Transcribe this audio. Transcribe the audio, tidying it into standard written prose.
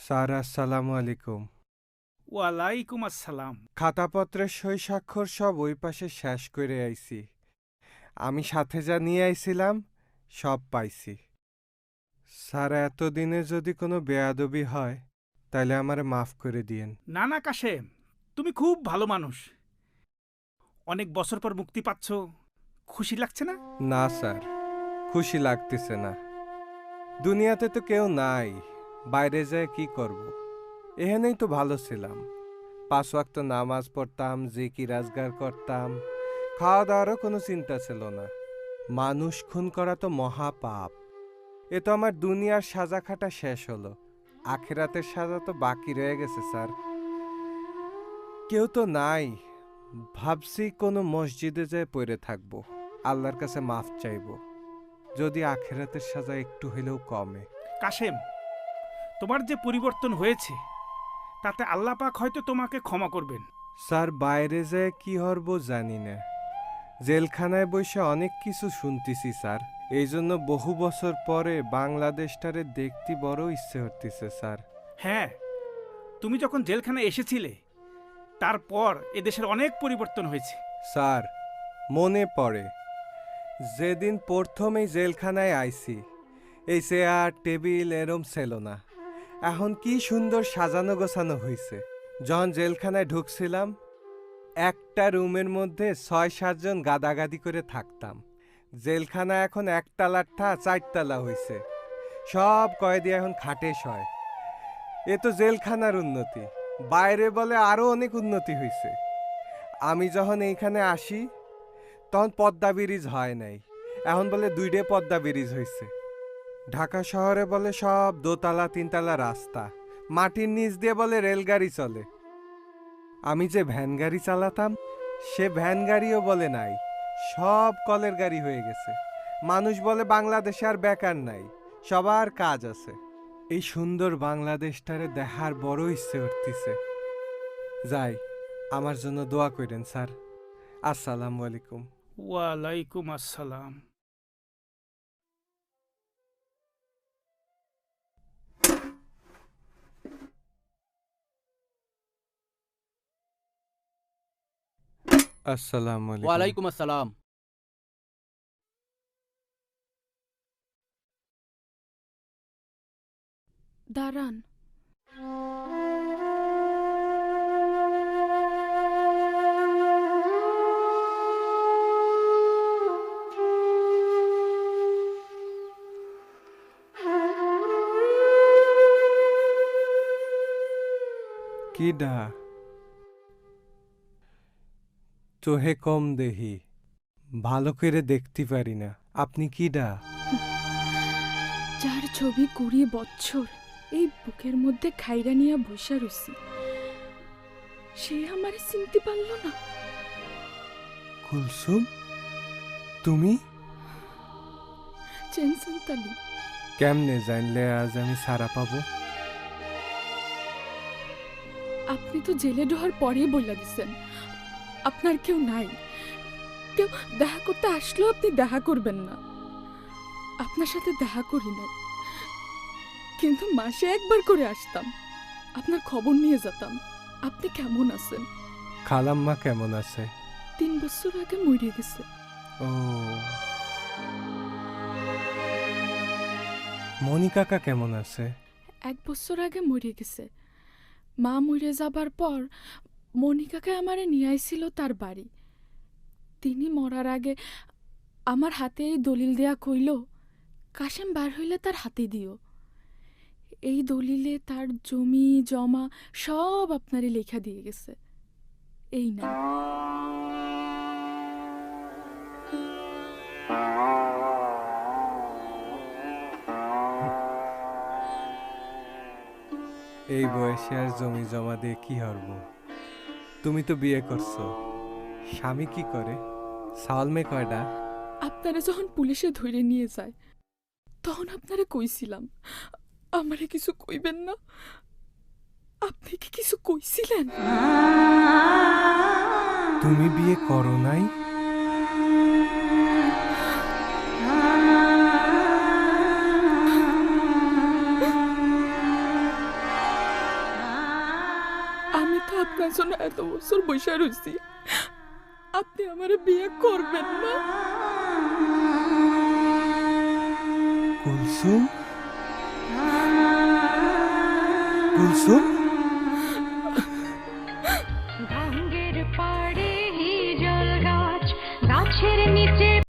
Sir আসসালামু আলাইকুম। ওয়ালাইকুম আসসালাম। খাতাপত্রের সই স্বাক্ষর সব ওই পাশে শেষ করে আইছি। আমি সাথে যা নিয়ে আইছিলাম সব পাইছি। স্যার এতদিনে যদি কোনো বেয়াদবি হয় তাহলে আমারে মাফ করে দিয়েন। না না কাশেম, তুমি খুব ভালো মানুষ। অনেক বছর পর মুক্তি পাচ্ছ, খুশি লাগছে না? না স্যার, খুশি লাগতেছে না। দুনিয়াতে তো কেউ নাই, বাইরে যায় কি করব। এখানেই তো ভালো ছিলাম। 5 ওয়াক্ত নামাজ পড়তাম, জিকির আজগার করতাম, খাওয়া দাওয়ারও কোনো চিন্তা ছিল না। মানুষ খুন করা তো মহাপাপ। এ তো আমার দুনিয়ার সাজা খাটা শেষ হলো, আখেরাতের সাজা তো বাকি রয়ে গেছে স্যার। কেউ তো নাই, ভাবছি কোনো মসজিদে যেয়ে পড়ে থাকবো, আল্লাহর কাছে মাফ চাইবো, যদি আখেরাতের সাজা একটু হলেও কমে। কাশেম, তোমার যে পরিবর্তন হয়েছে তাতে আল্লাহ পাক হয়তো তোমাকে ক্ষমা করবেন। স্যার বাইরে যেয়ে কি হরবো জানি না, জেলখানায় বসে অনেক কিছু শুনতেছি স্যার। এই জন্য বহু বছর পরে বাংলাদেশটারে দেখতে বড় ইচ্ছে হতেছে স্যার। হ্যাঁ, তুমি যখন জেলখানায় এসেছিলে তারপর এদেশের অনেক পরিবর্তন হয়েছে। স্যার মনে পড়ে যেদিন প্রথমেই জেলখানায় আইছি, এই চেয়ার টেবিল এরম ছিল না, এখন কি সুন্দর সাজানো গোছানো হয়েছে। যখন জেলখানায় ঢুকছিলাম একটা রুমের মধ্যে 6-7 জন গাদাগাদি করে থাকতাম। জেলখানা এখন একতলার থা 4 তলা হয়েছে, সব কয়েদি এখন খাটে শয়। এ তো জেলখানার উন্নতি, বাইরে বলে আরো অনেক উন্নতি হয়েছে। আমি যখন এইখানে আসি তখন পদ্মা ব্রিজ হয় নাই, এখন বলে 2টে পদ্মা ব্রিজ হয়েছে। ঢাকা শহরে বলে সব 2তলা 3তলা রাস্তা, মাটির নিচ দিয়ে বলে রেলগাড়ি চলে। আমি যে ভ্যান গাড়ি চালাতাম সে ভ্যান গাড়িও বলে নাই, সব কলের গাড়ি হয়ে গেছে। মানুষ বলে বাংলাদেশে আর বেকার নাই, সবার কাজ আছে। এই সুন্দর বাংলাদেশটারে দেখার বড় ইচ্ছে উঠতেছে। যাই, আমার জন্য দোয়া করেন স্যার। আসসালামু আলাইকুম। ওয়ালাইকুম আসসালাম। আসসালামু আলাইকুম। ওয়ালাইকুম আসসালাম। দাঁড়ান। কিডা? চোহে কম দেহি, ভালো করে দেখতে পারি না। আপনি কিডা? যার ছবি 20 বছর এই বুকের মধ্যে খাইরা নিয়া বসা রইছি, সে আমারে চিনতে পারল না। কুলসুম, তুমি? চেনছেন তালি? কেমনে জানলে আজ আমি সারা পাবো? আপনি তো জেলে ঢোয়ার পরেই বইলা দিছেন আপনার কেউ নাই, কেউ দেখা করতে আসলেও আপনি দেখা করবেন না। আপনার সাথে দেখা করি নাই, কিন্তু মাসে একবার করে আসতাম, আপনার খবর নিয়ে যেতাম আপনি কেমন আছেন। খালাম্মা কেমন আছে? 3 বছর আগে মরে গেছে। ও, মনি কাকা কেমন আছে? 1 বছর আগে মরে গেছে। মা মরে যাবার পর মনিকাকে আমারে নিয়ে আইছিল তার বাড়ি। তিনি মরার আগে আমার হাতে এই দলিল দেয়া কইল, কাশেম বার হইলে তার হাতে দিও। এই দলিলে তার জমি জমা সব আপনারে লেখা দিয়ে গেছে। এই না, এই বয়সে আর জমি জমা দিয়ে কি হরব? তুমি তো বিয়ে করছো, স্বামী কি করে? সাল মে কয়টা? আপনারা যখন পুলিশে ধরে নিয়ে যায় তখন আপনারা কইছিলাম আমারে কিছু কইবেন না। আপনি কি কিছু কইছিলেন? তুমি বিয়ে করো নাই? আমি তো আপনার জন্য এত বছর বসে রয়েছি, আপনি আমার বিয়ে করবেন না? কুলসুম, কুলসুম,